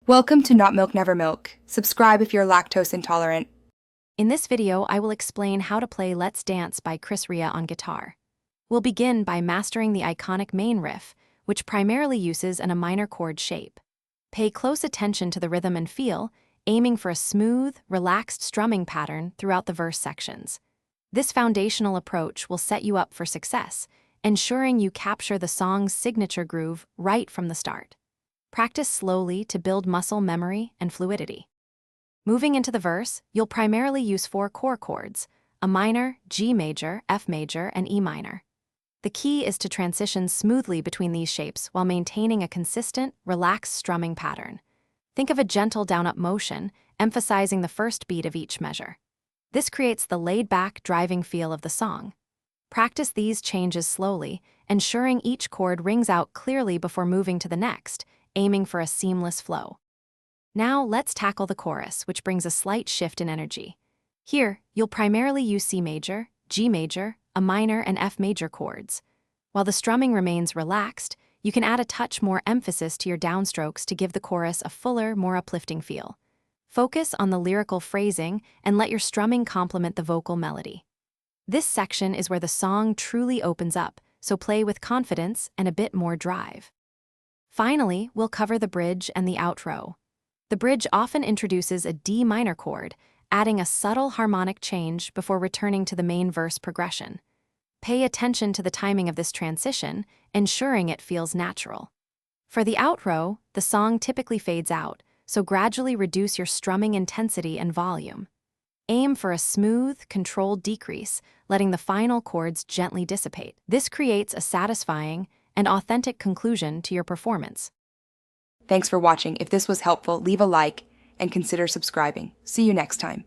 Welcome to Not Milk Never Milk. Subscribe if you're lactose intolerant. In this video, I will explain how to play Let's Dance by Chris Rea on guitar. We'll begin by mastering the iconic main riff, which primarily uses an A minor chord shape. Pay close attention to the rhythm and feel, aiming for a smooth, relaxed strumming pattern throughout the verse sections. This foundational approach will set you up for success, ensuring you capture the song's signature groove right from the start. Practice slowly to build muscle memory and fluidity. Moving into the verse, you'll primarily use 4 core chords: A minor, G major, F major, and E minor. The key is to transition smoothly between these shapes while maintaining a consistent, relaxed strumming pattern. Think of a gentle down-up motion, emphasizing the first beat of each measure. This creates the laid-back, driving feel of the song. Practice these changes slowly, ensuring each chord rings out clearly before moving to the next, aiming for a seamless flow. Now let's tackle the chorus, which brings a slight shift in energy. Here, you'll primarily use C major, G major, A minor, and F major chords. While the strumming remains relaxed, you can add a touch more emphasis to your downstrokes to give the chorus a fuller, more uplifting feel. Focus on the lyrical phrasing and let your strumming complement the vocal melody. This section is where the song truly opens up, so play with confidence and a bit more drive. Finally, we'll cover the bridge and the outro. The bridge often introduces a D minor chord, adding a subtle harmonic change before returning to the main verse progression. Pay attention to the timing of this transition, ensuring it feels natural. For the outro, the song typically fades out, so gradually reduce your strumming intensity and volume. Aim for a smooth, controlled decrease, letting the final chords gently dissipate. This creates a satisfying and authentic conclusion to your performance. Thanks for watching. If this was helpful, leave a like and consider subscribing. See you next time.